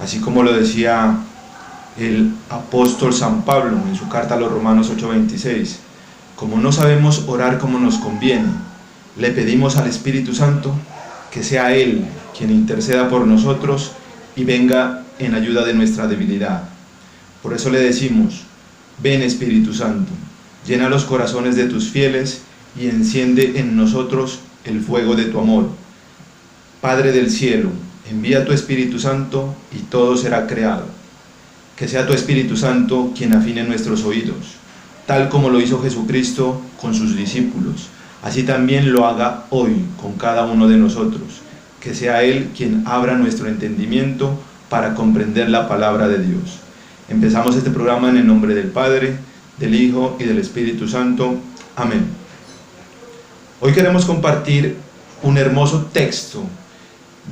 así como lo decía el apóstol San Pablo en su carta a los Romanos 8:26. Como no sabemos orar como nos conviene, le pedimos al Espíritu Santo que sea Él quien interceda por nosotros y venga en ayuda de nuestra debilidad. Por eso le decimos: ven Espíritu Santo, llena los corazones de tus fieles y enciende en nosotros el fuego de tu amor. Padre del cielo, envía tu Espíritu Santo y todo será creado. Que sea tu Espíritu Santo quien afine nuestros oídos, tal como lo hizo Jesucristo con sus discípulos. Así también lo haga hoy con cada uno de nosotros. Que sea Él quien abra nuestro entendimiento para comprender la palabra de Dios. Empezamos este programa en el nombre del Padre, del Hijo y del Espíritu Santo. Amén. Hoy queremos compartir un hermoso texto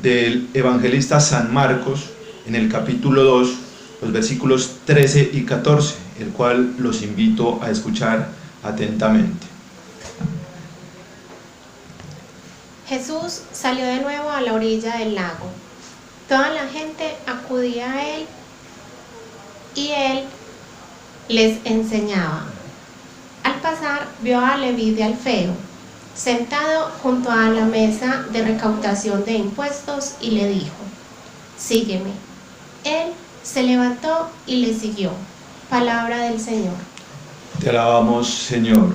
del evangelista San Marcos en el capítulo 2, los versículos 13 y 14, el cual los invito a escuchar atentamente. Jesús salió de nuevo a la orilla del lago. Toda la gente acudía a él y él les enseñaba. Al pasar vio a Leví de Alfeo sentado junto a la mesa de recaudación de impuestos y le dijo: sígueme. Él se levantó y le siguió. Palabra del Señor. Te alabamos, Señor.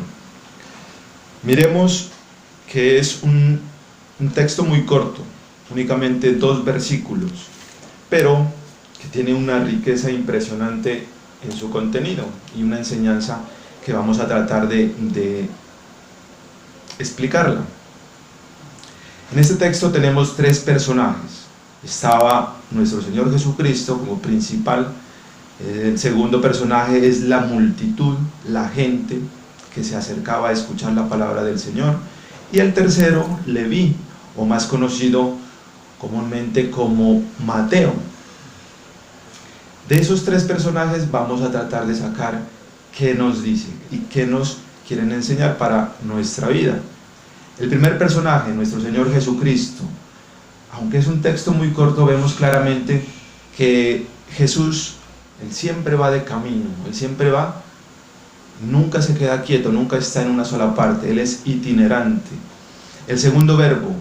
Miremos que es un texto muy corto, únicamente 2 versículos, pero que tiene una riqueza impresionante en su contenido y una enseñanza que vamos a tratar de explicarla. En este texto tenemos 3 personajes. Estaba nuestro Señor Jesucristo como principal. El segundo personaje es la multitud, la gente que se acercaba a escuchar la palabra del Señor. Y el tercero, Leví, o más conocido comúnmente como Mateo. De esos 3 personajes vamos a tratar de sacar qué nos dicen y qué nos quieren enseñar para nuestra vida. El primer personaje, nuestro Señor Jesucristo, aunque es un texto muy corto, vemos claramente que Jesús, Él siempre va de camino, Él siempre va, nunca se queda quieto, nunca está en una sola parte, Él es itinerante. El segundo verbo,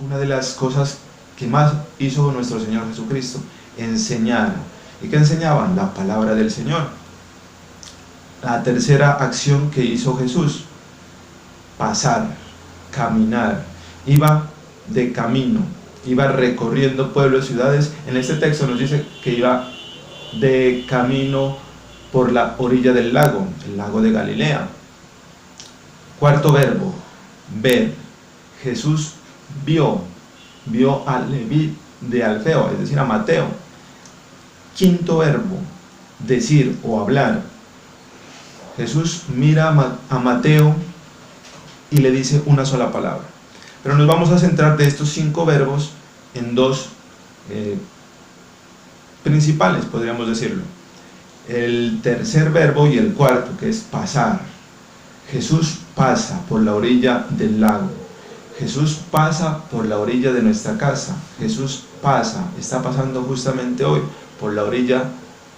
una de las cosas que más hizo nuestro Señor Jesucristo, enseñar. ¿Y qué enseñaban? La palabra del Señor. La tercera acción que hizo Jesús, pasar, caminar. Iba de camino, iba recorriendo pueblos, ciudades. En este texto nos dice que iba de camino por la orilla del lago, el lago de Galilea. Cuarto verbo, ver. Jesús vio a Leví de Alfeo, es decir, a Mateo. Quinto verbo, decir o hablar. Jesús mira a Mateo y le dice una sola palabra. Pero nos vamos a centrar de estos 5 verbos en 2 principales, podríamos decirlo. El tercer verbo y el cuarto, que es pasar. Jesús pasa por la orilla del lago. Jesús pasa por la orilla de nuestra casa. Jesús está pasando justamente hoy por la orilla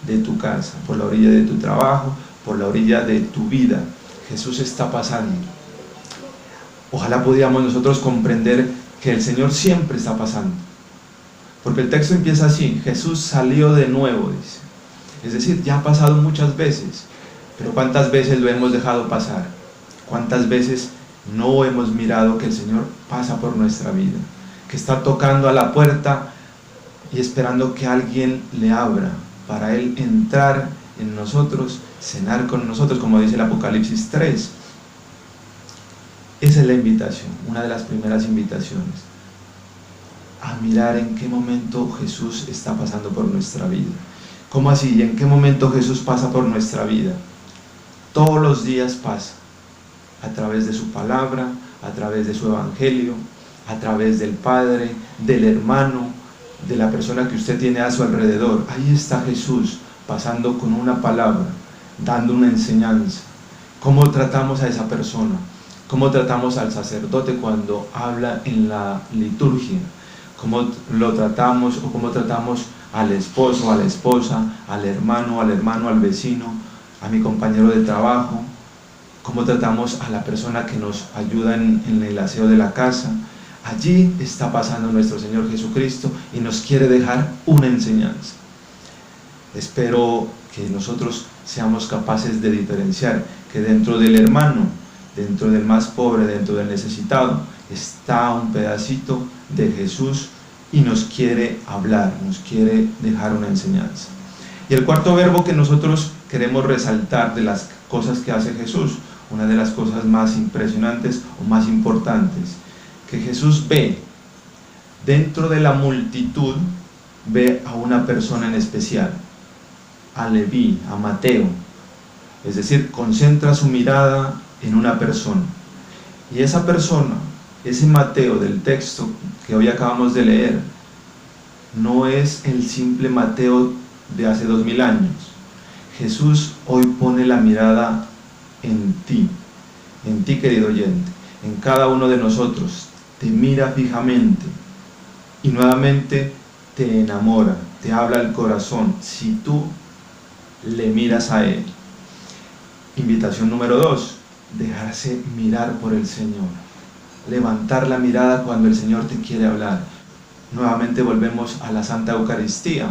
de tu casa, por la orilla de tu trabajo, por la orilla de tu vida. Jesús está pasando. Ojalá pudiéramos nosotros comprender que el Señor siempre está pasando. Porque el texto empieza así: Jesús salió de nuevo, dice. Es decir, ya ha pasado muchas veces, pero ¿cuántas veces lo hemos dejado pasar? ¿Cuántas veces no hemos mirado que el Señor pasa por nuestra vida? Que está tocando a la puerta y esperando que alguien le abra para Él entrar en nosotros, cenar con nosotros, como dice el Apocalipsis 3. Esa es la invitación, una de las primeras invitaciones, a mirar en qué momento Jesús está pasando por nuestra vida. ¿Cómo así? ¿En qué momento Jesús pasa por nuestra vida? Todos los días pasa, a través de su palabra, a través de su evangelio, a través del Padre, del hermano, de la persona que usted tiene a su alrededor. Ahí está Jesús pasando con una palabra, dando una enseñanza. ¿Cómo tratamos a esa persona? ¿Cómo tratamos al sacerdote cuando habla en la liturgia? ¿Cómo lo tratamos o cómo tratamos al esposo, a la esposa, al hermano, al vecino, a mi compañero de trabajo, cómo tratamos a la persona que nos ayuda en el aseo de la casa. Allí está pasando nuestro Señor Jesucristo y nos quiere dejar una enseñanza. Espero que nosotros seamos capaces de diferenciar que dentro del hermano, dentro del más pobre, dentro del necesitado, está un pedacito de Jesús y nos quiere hablar, nos quiere dejar una enseñanza. Y el cuarto verbo que nosotros queremos resaltar de las cosas que hace Jesús, una de las cosas más impresionantes o más importantes, que Jesús ve dentro de la multitud, ve a una persona en especial, a Leví, a Mateo, es decir, concentra su mirada en una persona, y esa persona, ese Mateo del texto que hoy acabamos de leer, no es el simple Mateo de hace 2000 años. Jesús hoy pone la mirada en ti querido oyente, en cada uno de nosotros, te mira fijamente y nuevamente te enamora, te habla el corazón, si tú le miras a Él. Invitación número 2, dejarse mirar por el Señor, levantar la mirada cuando el Señor te quiere hablar. Nuevamente volvemos a la Santa Eucaristía.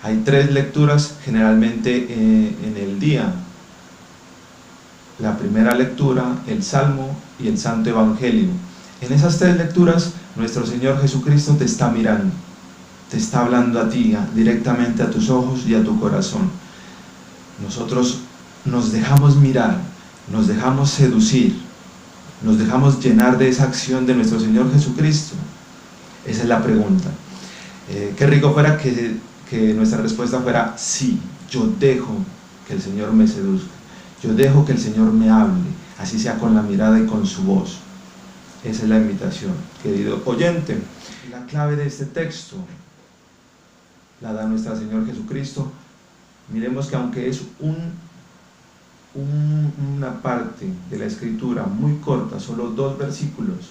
Hay 3 lecturas generalmente en el día. La primera lectura, el Salmo y el Santo Evangelio. En esas 3 lecturas, nuestro Señor Jesucristo te está mirando, te está hablando a ti, directamente a tus ojos y a tu corazón. Nosotros nos dejamos mirar, nos dejamos seducir, nos dejamos llenar de esa acción de nuestro Señor Jesucristo. Esa es la pregunta. Qué rico fuera que nuestra respuesta fuera sí, yo dejo que el Señor me seduzca, yo dejo que el Señor me hable, así sea con la mirada y con su voz. Esa es la invitación, querido oyente. La clave de este texto la da nuestro Señor Jesucristo. Miremos que aunque es una parte de la Escritura muy corta, solo 2 versículos,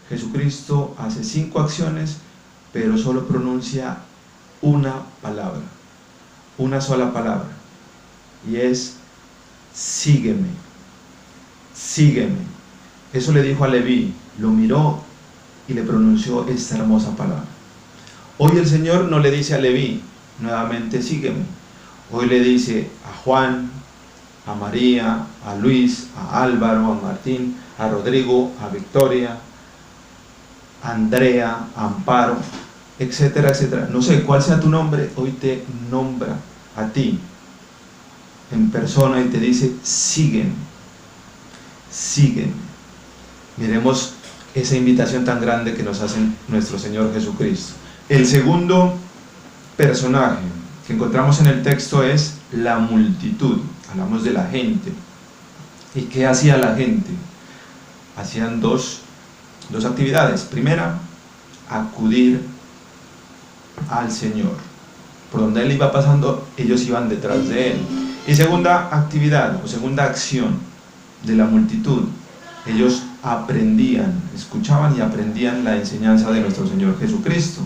Jesucristo hace 5 acciones, pero solo pronuncia una palabra, una sola palabra, y es sígueme, sígueme. Eso le dijo a Leví, lo miró y le pronunció esta hermosa palabra. Hoy el Señor no le dice a Leví, nuevamente sígueme. Hoy le dice a Juan, a María, a Luis, a Álvaro, a Martín, a Rodrigo, a Victoria, a Andrea, a Amparo, etcétera, etcétera. No sé cuál sea tu nombre, hoy te nombra a ti en persona y te dice, sígueme, sígueme. Miremos esa invitación tan grande que nos hace nuestro Señor Jesucristo. El segundo personaje que encontramos en el texto es la multitud. Hablamos de la gente. ¿Y qué hacía la gente? Hacían dos actividades. Primera, acudir al Señor. Por donde Él iba pasando, ellos iban detrás de Él. Y segunda actividad o segunda acción de la multitud, ellos aprendían, escuchaban y aprendían la enseñanza de nuestro Señor Jesucristo.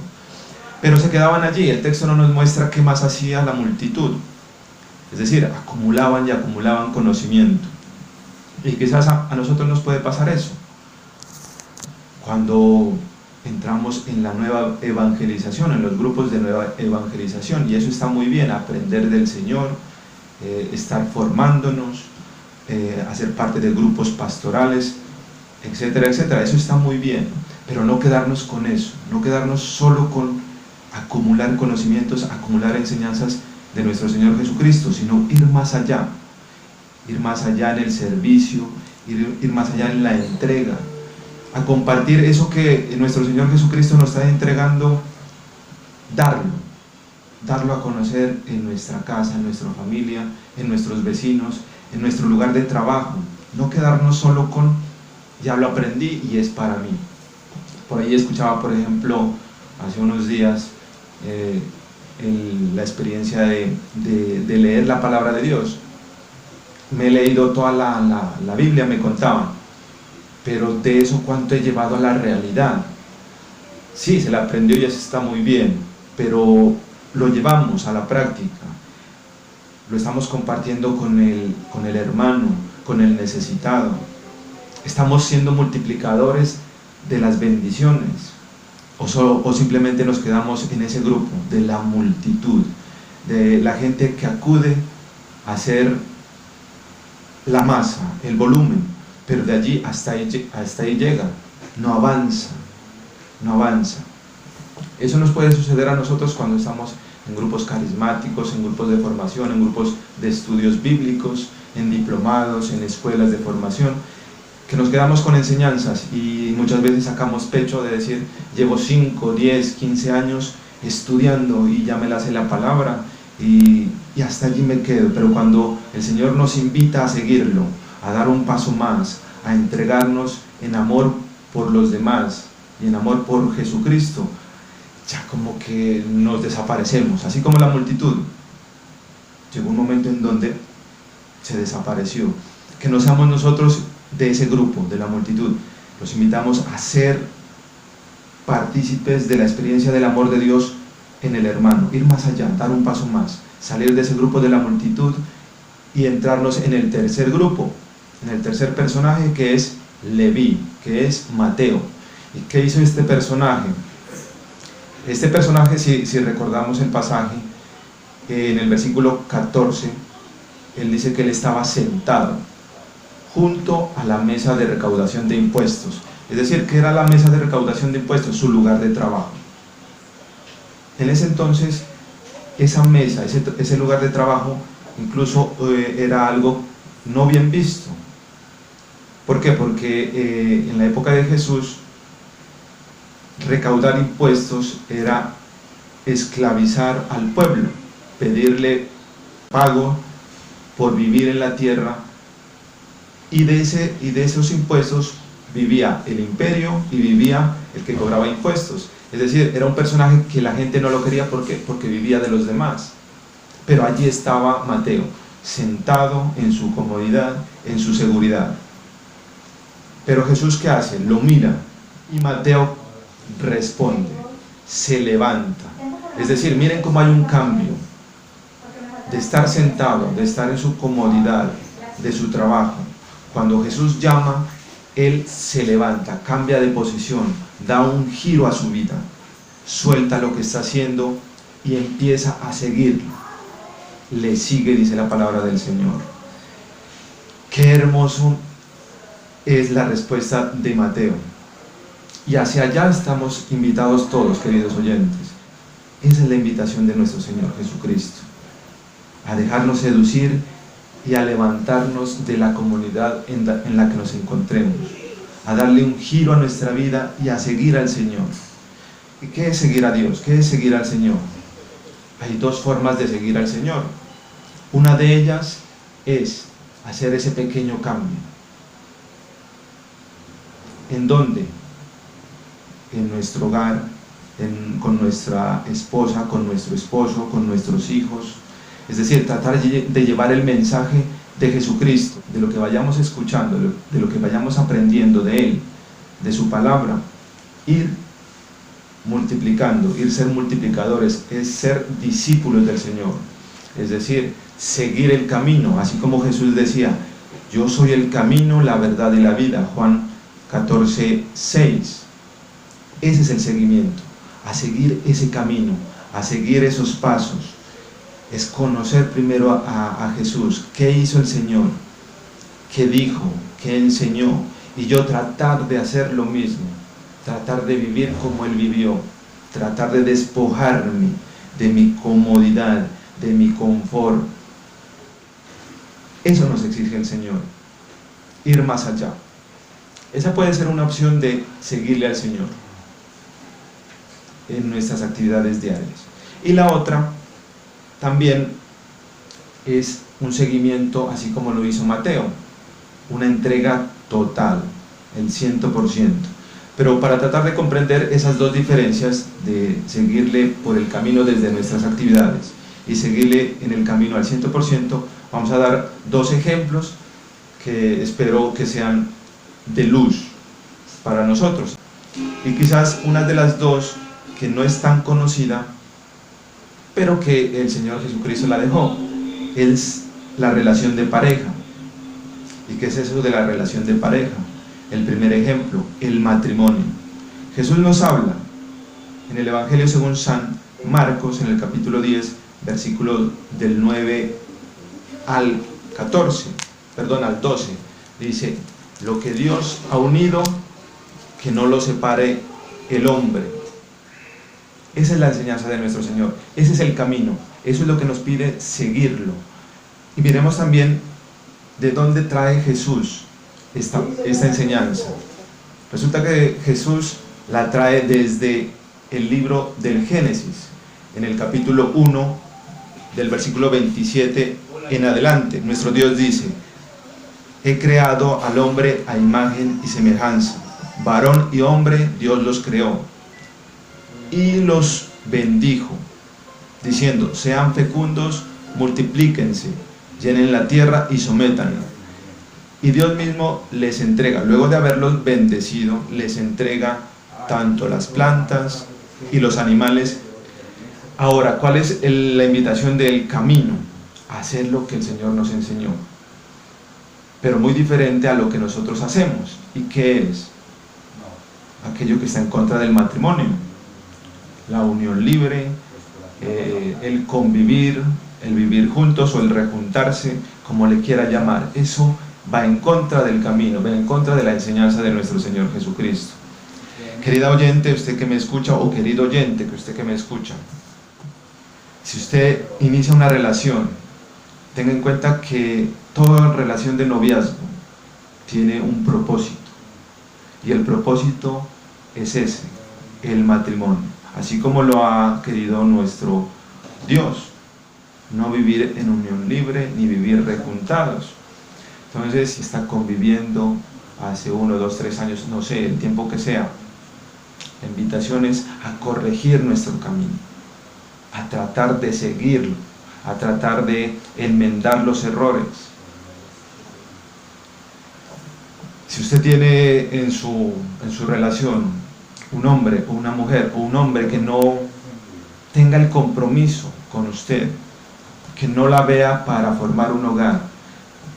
Pero se quedaban allí. El texto no nos muestra qué más hacía la multitud. Es decir, acumulaban y acumulaban conocimiento. Y quizás a nosotros nos puede pasar eso. Cuando entramos en la nueva evangelización, en los grupos de nueva evangelización, y eso está muy bien, aprender del Señor, estar formándonos, hacer parte de grupos pastorales, etcétera, etcétera. Eso está muy bien, pero no quedarnos con eso, no quedarnos solo con acumular conocimientos, acumular enseñanzas de nuestro Señor Jesucristo, sino ir más allá en el servicio, ir más allá en la entrega, a compartir eso que nuestro Señor Jesucristo nos está entregando, darlo a conocer en nuestra casa, en nuestra familia, en nuestros vecinos, en nuestro lugar de trabajo. No quedarnos solo con, ya lo aprendí y es para mí. Por ahí escuchaba, por ejemplo, hace unos días, la experiencia de leer la palabra de Dios. Me he leído toda la Biblia, me contaban, pero de eso cuánto he llevado a la realidad. Sí, se la aprendió y eso está muy bien, pero lo llevamos a la práctica, lo estamos compartiendo con el hermano, con el necesitado, estamos siendo multiplicadores de las bendiciones, o simplemente nos quedamos en ese grupo de la multitud, de la gente que acude a ser la masa, el volumen, pero de allí hasta ahí llega, no avanza. Eso nos puede suceder a nosotros cuando estamos en grupos carismáticos, en grupos de formación, en grupos de estudios bíblicos, en diplomados, en escuelas de formación, que nos quedamos con enseñanzas y muchas veces sacamos pecho de decir, llevo 5, 10, 15 años estudiando y ya me la sé la palabra y hasta allí me quedo. Pero cuando el Señor nos invita a seguirlo, a dar un paso más, a entregarnos en amor por los demás y en amor por Jesucristo, ya como que nos desaparecemos, así como la multitud. Llegó un momento en donde se desapareció. Que no seamos nosotros de ese grupo, de la multitud. Los invitamos a ser partícipes de la experiencia del amor de Dios en el hermano, ir más allá, dar un paso más, salir de ese grupo de la multitud y entrarnos en el tercer grupo, en el tercer personaje, que es Leví, que es Mateo. ¿Y qué hizo este personaje? Este personaje, si recordamos el pasaje, en el versículo 14, él dice que él estaba sentado junto a la mesa de recaudación de impuestos. Es decir, ¿qué era la mesa de recaudación de impuestos? Su lugar de trabajo. En ese entonces, esa mesa, ese lugar de trabajo, incluso era algo no bien visto. ¿Por qué? Porque en la época de Jesús, recaudar impuestos era esclavizar al pueblo, pedirle pago por vivir en la tierra, y de esos impuestos vivía el imperio y vivía el que cobraba impuestos. Es decir, era un personaje que la gente no lo quería porque vivía de los demás. Pero allí estaba Mateo, sentado en su comodidad, en su seguridad. Pero Jesús, ¿qué hace? Lo mira y Mateo responde, se levanta. Es decir, miren cómo hay un cambio de estar sentado, de estar en su comodidad, de su trabajo. Cuando Jesús llama, él se levanta, cambia de posición, da un giro a su vida, suelta lo que está haciendo y empieza a seguirlo. Le sigue, dice la palabra del Señor. Qué hermoso es la respuesta de Mateo. Y hacia allá estamos invitados todos, queridos oyentes. Esa es la invitación de nuestro Señor Jesucristo, a dejarnos seducir y a levantarnos de la comunidad en la que nos encontremos, a darle un giro a nuestra vida y a seguir al Señor. ¿Y qué es seguir a Dios? ¿Qué es seguir al Señor? Hay dos formas de seguir al Señor. Una de ellas es hacer ese pequeño cambio. ¿En dónde? En nuestro hogar, con nuestra esposa, con nuestro esposo, con nuestros hijos. Es decir, tratar de llevar el mensaje de Jesucristo, de lo que vayamos escuchando, de lo que vayamos aprendiendo de Él, de su palabra. Ir multiplicando, ser multiplicadores, es ser discípulos del Señor. Es decir, seguir el camino, así como Jesús decía, yo soy el camino, la verdad y la vida, Juan 14:6. Ese es el seguimiento, a seguir ese camino, a seguir esos pasos. Es conocer primero a Jesús, qué hizo el Señor, qué dijo, qué enseñó, y yo tratar de hacer lo mismo, tratar de vivir como Él vivió, tratar de despojarme de mi comodidad, de mi confort. Eso nos exige el Señor, ir más allá. Esa puede ser una opción de seguirle al Señor en nuestras actividades diarias. Y la otra también es un seguimiento, así como lo hizo Mateo, una entrega total, el 100%. Pero para tratar de comprender esas dos diferencias de seguirle por el camino desde nuestras actividades y seguirle en el camino al 100%, vamos a dar dos ejemplos que espero que sean de luz para nosotros. Y quizás una de las dos que no es tan conocida pero que el Señor Jesucristo la dejó. Es la relación de pareja. ¿Y qué es eso de la relación de pareja? El primer ejemplo, el matrimonio. Jesús nos habla en el Evangelio según San Marcos, en el capítulo 10, versículo del 9 al 12. Dice: lo que Dios ha unido, que no lo separe el hombre. Esa es la enseñanza de nuestro Señor, ese es el camino, eso es lo que nos pide seguirlo. Y miremos también de dónde trae Jesús esta enseñanza. Resulta que Jesús la trae desde el libro del Génesis, en el capítulo 1, del versículo 27 en adelante. Nuestro Dios dice: he creado al hombre a imagen y semejanza, varón y hombre Dios los creó, y los bendijo, diciendo: sean fecundos, multiplíquense, llenen la tierra y sométanla. Y Dios mismo les entrega, luego de haberlos bendecido, les entrega tanto las plantas y los animales. Ahora, ¿cuál es la invitación del camino? Hacer lo que el Señor nos enseñó, pero muy diferente a lo que nosotros hacemos. ¿Y qué es? Aquello que está en contra del matrimonio, la unión libre, el convivir, el vivir juntos o el rejuntarse, como le quiera llamar. Eso va en contra del camino, va en contra de la enseñanza de nuestro Señor Jesucristo. Querida oyente, usted que me escucha, o querido oyente, que usted que me escucha, si usted inicia una relación, tenga en cuenta que toda relación de noviazgo tiene un propósito, y el propósito es ese, el matrimonio, así como lo ha querido nuestro Dios, no vivir en unión libre ni vivir rejuntados. Entonces, si está conviviendo hace 1, 2, 3 años, no sé, el tiempo que sea, la invitación es a corregir nuestro camino, a tratar de seguirlo, a tratar de enmendar los errores. Si usted tiene en su relación un hombre o una mujer, o un hombre que no tenga el compromiso con usted, que no la vea para formar un hogar,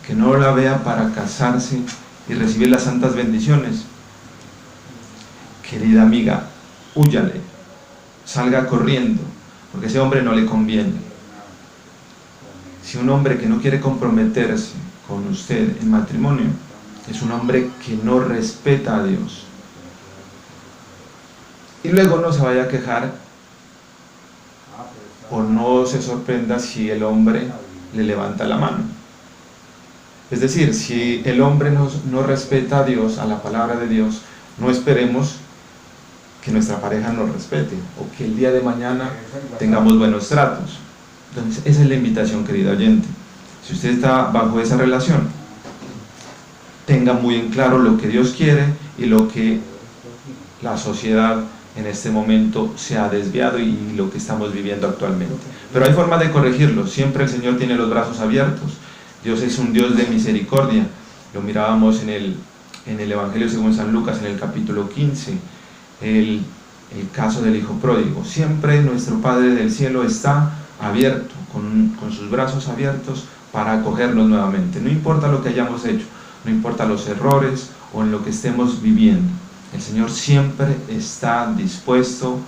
que no la vea para casarse y recibir las santas bendiciones, querida amiga, húyale, salga corriendo, porque ese hombre no le conviene. Si un hombre que no quiere comprometerse con usted en matrimonio es un hombre que no respeta a Dios, y luego no se vaya a quejar o no se sorprenda si el hombre le levanta la mano. Es decir, si el hombre no respeta a Dios, a la palabra de Dios, no esperemos que nuestra pareja nos respete o que el día de mañana tengamos buenos tratos. Entonces, esa es la invitación, querida oyente. Si usted está bajo esa relación, tenga muy en claro lo que Dios quiere y lo que la sociedad en este momento se ha desviado y lo que estamos viviendo actualmente. Pero hay forma de corregirlo. Siempre el Señor tiene los brazos abiertos. Dios es un Dios de misericordia. Lo mirábamos en el Evangelio según San Lucas, en el capítulo 15, el caso del hijo pródigo. Siempre nuestro Padre del cielo está abierto, con sus brazos abiertos para acogernos nuevamente. No importa lo que hayamos hecho, no importa los errores o en lo que estemos viviendo, el Señor siempre está dispuesto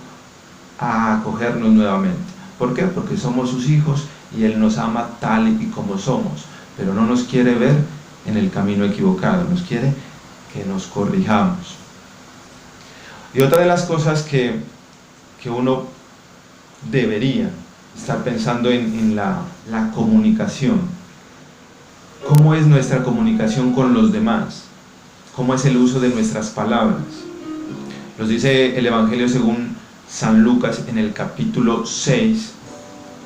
a acogernos nuevamente. ¿Por qué? Porque somos sus hijos y Él nos ama tal y como somos, pero no nos quiere ver en el camino equivocado, nos quiere que nos corrijamos. Y otra de las cosas que uno debería estar pensando en la comunicación. ¿Cómo es nuestra comunicación con los demás? ¿Cómo es el uso de nuestras palabras? Nos dice el Evangelio según San Lucas en el capítulo 6,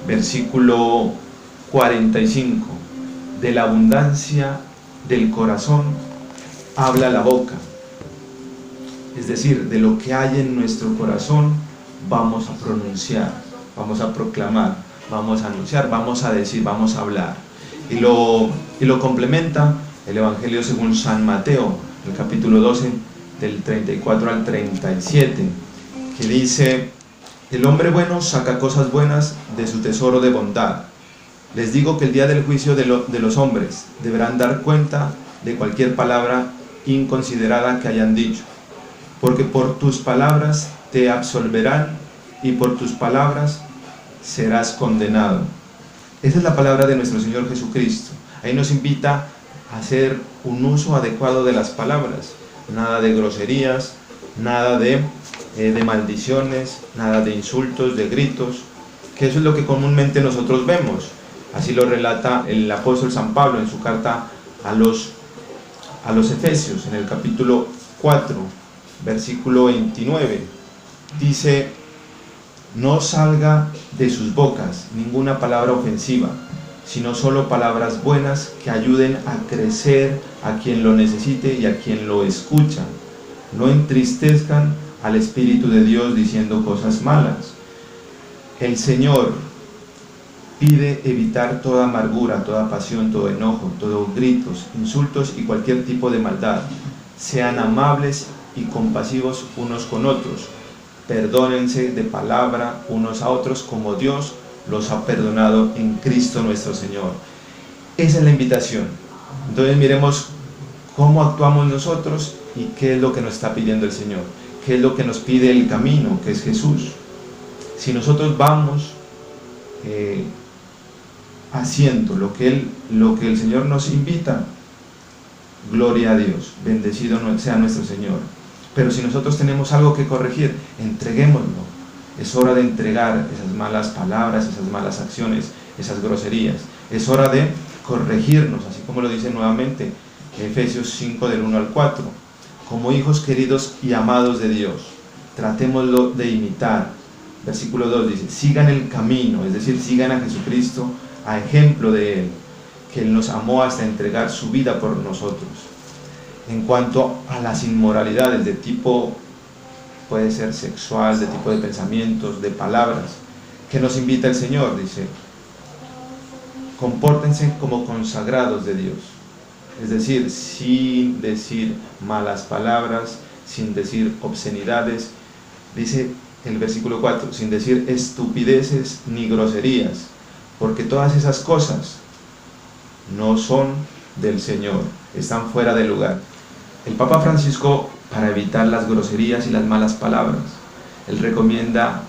versículo 45. De la abundancia del corazón habla la boca. Es decir, de lo que hay en nuestro corazón vamos a pronunciar, vamos a proclamar, vamos a anunciar, vamos a decir, vamos a hablar. Y lo complementa el Evangelio según San Mateo, el capítulo 12, del 34 al 37, que dice: El hombre bueno saca cosas buenas de su tesoro de bondad. Les digo que el día del juicio de los hombres deberán dar cuenta de cualquier palabra inconsiderada que hayan dicho, porque por tus palabras te absolverán y por tus palabras serás condenado. Esa es la palabra de nuestro Señor Jesucristo. Ahí nos invita a hacer un uso adecuado de las palabras, nada de groserías, nada de maldiciones, nada de insultos, de gritos, que eso es lo que comúnmente nosotros vemos. Así lo relata el apóstol San Pablo en su carta a los Efesios, en el capítulo 4, versículo 29. Dice: no salga de sus bocas ninguna palabra ofensiva, sino solo palabras buenas que ayuden a crecer a quien lo necesite y a quien lo escucha. No entristezcan al Espíritu de Dios diciendo cosas malas. El Señor pide evitar toda amargura, toda pasión, todo enojo, todos gritos, insultos y cualquier tipo de maldad. Sean amables y compasivos unos con otros. Perdónense de palabra unos a otros como Dios los ha perdonado en Cristo nuestro Señor. Esa es la invitación. Entonces miremos cómo actuamos nosotros y qué es lo que nos está pidiendo el Señor, qué es lo que nos pide el camino, que es Jesús. Si nosotros vamos haciendo lo que el Señor nos invita, gloria a Dios, bendecido sea nuestro Señor. Pero si nosotros tenemos algo que corregir, entreguémoslo. Es hora de entregar esas malas palabras, esas malas acciones, esas groserías. Es hora de corregirnos, así como lo dice nuevamente Efesios 5 del 1 al 4. Como hijos queridos y amados de Dios, tratémoslo de imitar. Versículo 2 dice: sigan el camino, es decir, sigan a Jesucristo a ejemplo de Él, que Él nos amó hasta entregar su vida por nosotros. En cuanto a las inmoralidades de tipo, puede ser sexual, de tipo de pensamientos, de palabras, que nos invita el Señor, dice: compórtense como consagrados de Dios, es decir, sin decir malas palabras, sin decir obscenidades, dice el versículo 4, sin decir estupideces ni groserías, porque todas esas cosas no son del Señor, están fuera de lugar. El Papa Francisco, para evitar las groserías y las malas palabras, él recomienda: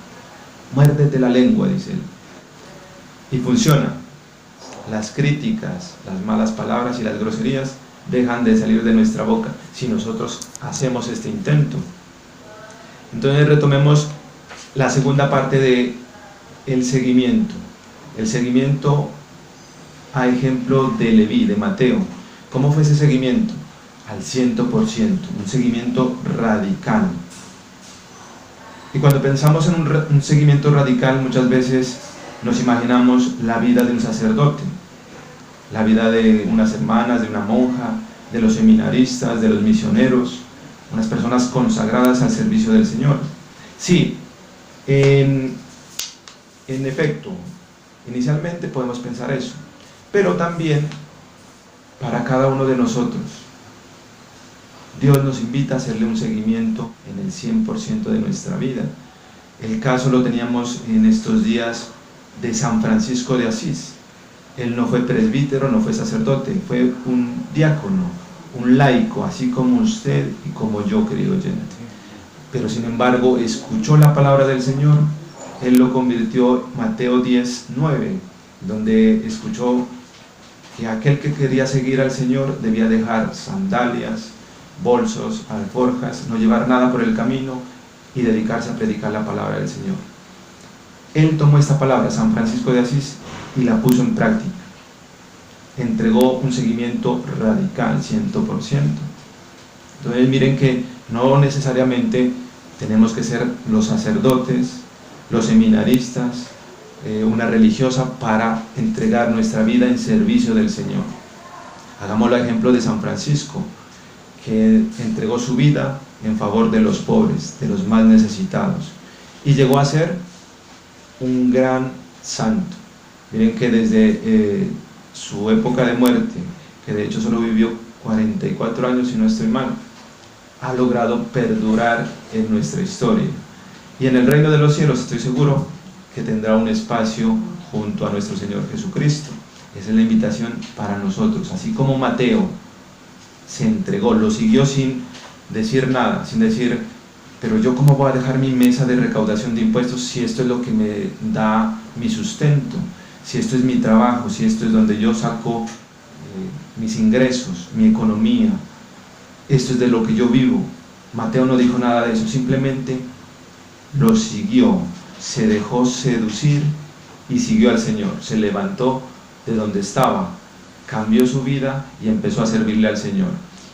muérdete la lengua, dice él. Y funciona. Las críticas, las malas palabras y las groserías dejan de salir de nuestra boca si nosotros hacemos este intento. Entonces retomemos la segunda parte de el seguimiento. El seguimiento a ejemplo de Leví, de Mateo. ¿Cómo fue ese seguimiento? Al 100%, un seguimiento radical. Y cuando pensamos en un seguimiento radical, muchas veces nos imaginamos la vida de un sacerdote, la vida de unas hermanas, de una monja, de los seminaristas, de los misioneros, unas personas consagradas al servicio del Señor. Sí, en efecto, inicialmente podemos pensar eso, pero también para cada uno de nosotros Dios nos invita a hacerle un seguimiento en el 100% de nuestra vida. El caso lo teníamos en estos días de San Francisco de Asís. Él no fue presbítero, no fue sacerdote, fue un diácono, un laico, así como usted y como yo, querido oyente. Pero sin embargo escuchó la palabra del Señor. Él lo convirtió, Mateo 10:9, donde escuchó que aquel que quería seguir al Señor debía dejar sandalias, bolsos, alforjas, no llevar nada por el camino y dedicarse a predicar la palabra del Señor. Él tomó esta palabra, San Francisco de Asís, y la puso en práctica. Entregó un seguimiento radical, 100%. Entonces miren que no necesariamente tenemos que ser los sacerdotes, los seminaristas, una religiosa para entregar nuestra vida en servicio del Señor. Hagámoslo a ejemplo de San Francisco, que entregó su vida en favor de los pobres, de los más necesitados, y llegó a ser un gran santo. Miren que desde su época de muerte, que de hecho solo vivió 44 años si no estoy mal, ha logrado perdurar en nuestra historia. Y en el reino de los cielos estoy seguro que tendrá un espacio junto a nuestro Señor Jesucristo. Esa es la invitación para nosotros. Así como Mateo se entregó, lo siguió sin decir nada, sin decir, pero yo cómo voy a dejar mi mesa de recaudación de impuestos si esto es lo que me da mi sustento, si esto es mi trabajo, si esto es donde yo saco mis ingresos, mi economía, esto es de lo que yo vivo. Mateo no dijo nada de eso, simplemente lo siguió, se dejó seducir y siguió al Señor, se levantó de donde estaba, cambió su vida y empezó a servirle al Señor.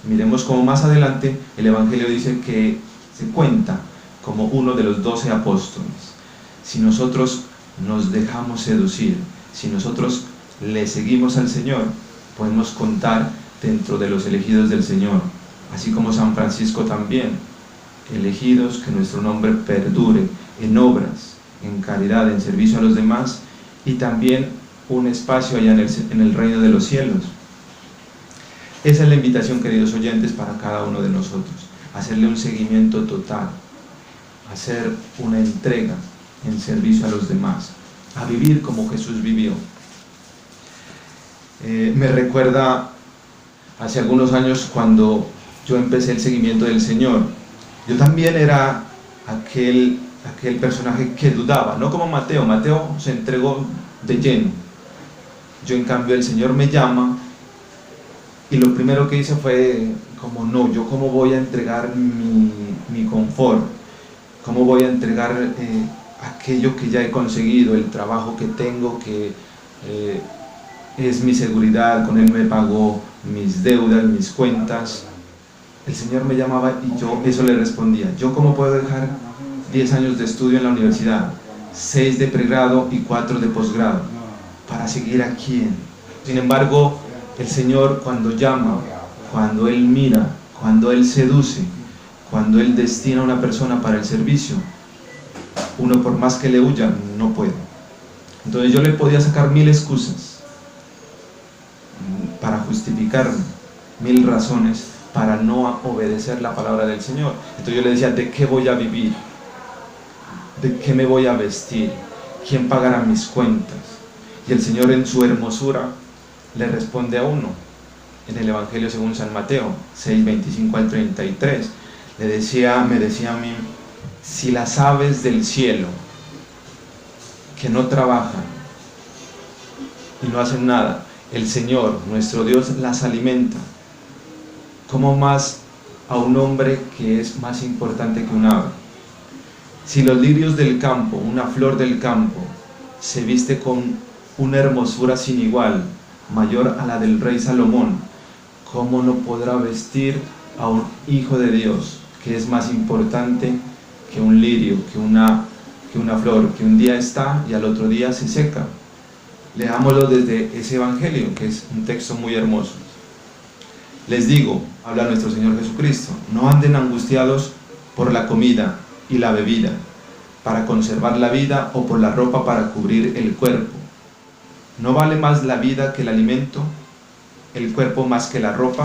Miremos cómo más adelante el Evangelio dice que se cuenta como uno de los 12 apóstoles. Si nosotros nos dejamos seducir, si nosotros le seguimos al Señor, podemos contar dentro de los elegidos del Señor, así como San Francisco también, elegidos, que nuestro nombre perdure en obras, en caridad, en servicio a los demás, y también un espacio allá en el reino de los cielos. Esa es la invitación, queridos oyentes, para cada uno de nosotros, hacerle un seguimiento total, hacer una entrega en servicio a los demás, a vivir como Jesús vivió. Me recuerda hace algunos años cuando yo empecé el seguimiento del Señor. Yo también era aquel personaje que dudaba, no como Mateo. Mateo se entregó de lleno. Yo, en cambio, el Señor me llama y lo primero que hice fue como, no, yo cómo voy a entregar mi confort, cómo voy a entregar aquello que ya he conseguido, el trabajo que tengo, que es mi seguridad, con él me pago mis deudas, mis cuentas. El Señor me llamaba y yo eso le respondía. ¿Yo cómo puedo dejar 10 años de estudio en la universidad, 6 de pregrado y 4 de posgrado, para seguir a quién? Sin embargo, el Señor, cuando llama, cuando Él mira, cuando Él seduce, cuando Él destina a una persona para el servicio, uno, por más que le huya, no puede. Entonces yo le podía sacar 1000 excusas para justificarme, 1000 razones para no obedecer la palabra del Señor. Entonces yo le decía, ¿de qué voy a vivir? ¿De qué me voy a vestir? ¿Quién pagará mis cuentas? Y el Señor, en su hermosura, le responde a uno en el Evangelio según San Mateo 6, 25 al 33. Me decía a mí, si las aves del cielo, que no trabajan y no hacen nada, el Señor, nuestro Dios, las alimenta, ¿cómo más a un hombre que es más importante que un ave? Si los lirios del campo, una flor del campo, se viste con una hermosura sin igual, mayor a la del rey Salomón, ¿cómo no podrá vestir a un hijo de Dios que es más importante que un lirio, que una flor, que un día está y al otro día se seca? Leámoslo desde ese Evangelio, que es un texto muy hermoso. Les digo, habla nuestro Señor Jesucristo, no anden angustiados por la comida y la bebida, para conservar la vida, o por la ropa para cubrir el cuerpo. ¿No vale más la vida que el alimento, el cuerpo más que la ropa?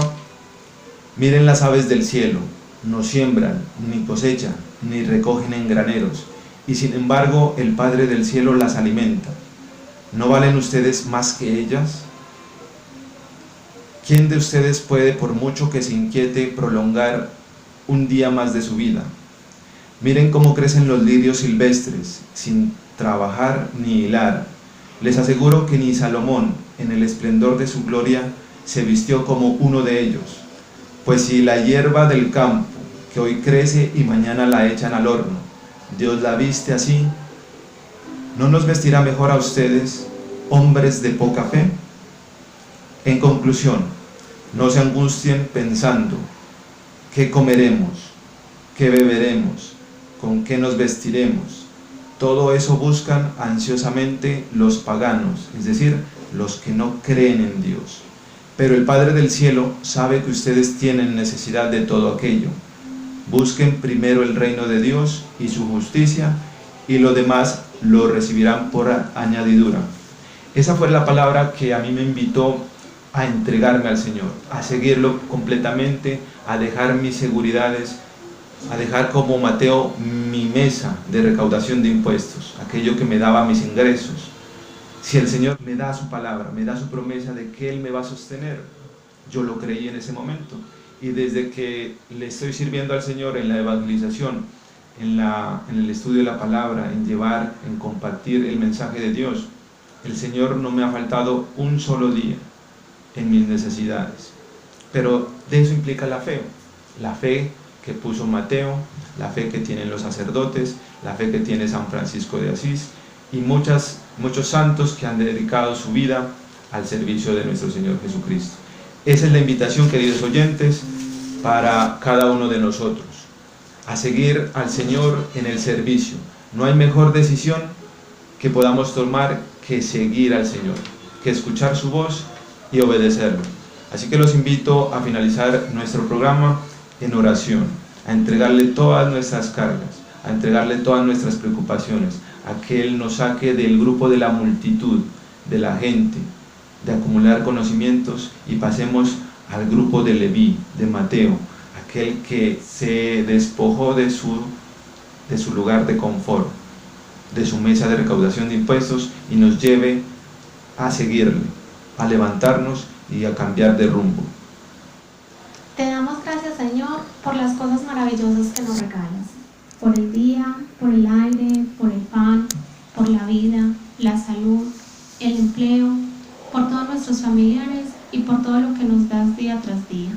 Miren las aves del cielo, no siembran, ni cosechan, ni recogen en graneros, y sin embargo el Padre del cielo las alimenta. ¿No valen ustedes más que ellas? ¿Quién de ustedes puede, por mucho que se inquiete, prolongar un día más de su vida? Miren cómo crecen los lirios silvestres, sin trabajar ni hilar. Les aseguro que ni Salomón, en el esplendor de su gloria, se vistió como uno de ellos. Pues si la hierba del campo, que hoy crece y mañana la echan al horno, Dios la viste así, ¿no nos vestirá mejor a ustedes, hombres de poca fe? En conclusión, no se angustien pensando, ¿qué comeremos? ¿Qué beberemos? ¿Con qué nos vestiremos? Todo eso buscan ansiosamente los paganos, es decir, los que no creen en Dios. Pero el Padre del cielo sabe que ustedes tienen necesidad de todo aquello. Busquen primero el reino de Dios y su justicia, y lo demás lo recibirán por añadidura. Esa fue la palabra que a mí me invitó a entregarme al Señor, a seguirlo completamente, a dejar mis seguridades a dejar como Mateo mi mesa de recaudación de impuestos, aquello que me daba mis ingresos. Si el Señor me da su palabra, me da su promesa de que Él me va a sostener, yo lo creí en ese momento. Y desde que le estoy sirviendo al Señor en la evangelización, en el estudio de la palabra, en llevar, en compartir el mensaje de Dios, el Señor no me ha faltado un solo día en mis necesidades. Pero de eso implica la fe que puso Mateo, la fe que tienen los sacerdotes, la fe que tiene San Francisco de Asís y muchos santos que han dedicado su vida al servicio de nuestro Señor Jesucristo. Esa es la invitación, queridos oyentes, para cada uno de nosotros, a seguir al Señor en el servicio. No hay mejor decisión que podamos tomar que seguir al Señor, que escuchar su voz y obedecerlo. Así que los invito a finalizar nuestro programa en oración, a entregarle todas nuestras cargas, a entregarle todas nuestras preocupaciones, a que Él nos saque del grupo de la multitud, de la gente, de acumular conocimientos y pasemos al grupo de Leví, de Mateo, aquel que se despojó de su lugar de confort, de su mesa de recaudación de impuestos y nos lleve a seguirle, a levantarnos y a cambiar de rumbo. Te damos gracias, Señor, por las cosas maravillosas que nos regalas, por el día, por el aire, por el pan, por la vida, la salud, el empleo, por todos nuestros familiares y por todo lo que nos das día tras día.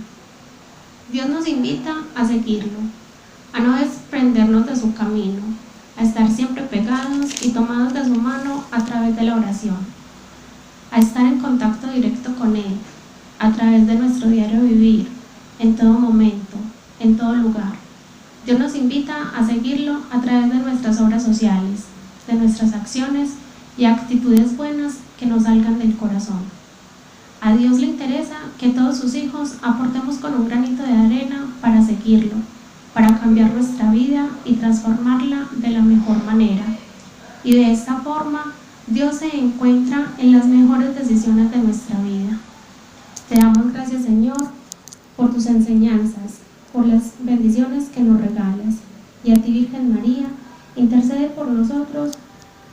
Dios nos invita a seguirlo, a no desprendernos de su camino, a estar siempre pegados y tomados de su mano a través de la oración, a estar en contacto directo con Él, a través de nuestro diario vivir, en todo momento, en todo lugar. Dios nos invita a seguirlo a través de nuestras obras sociales, de nuestras acciones y actitudes buenas que nos salgan del corazón. A Dios le interesa que todos sus hijos aportemos con un granito de arena para seguirlo, para cambiar nuestra vida y transformarla de la mejor manera. Y de esta forma, Dios se encuentra en las mejores decisiones de nuestra vida. Te damos gracias, Señor, por tus enseñanzas, por las bendiciones que nos regalas. Y a ti, Virgen María, intercede por nosotros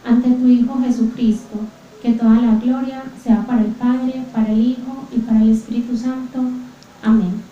ante tu Hijo Jesucristo, que toda la gloria sea para el Padre, para el Hijo y para el Espíritu Santo. Amén.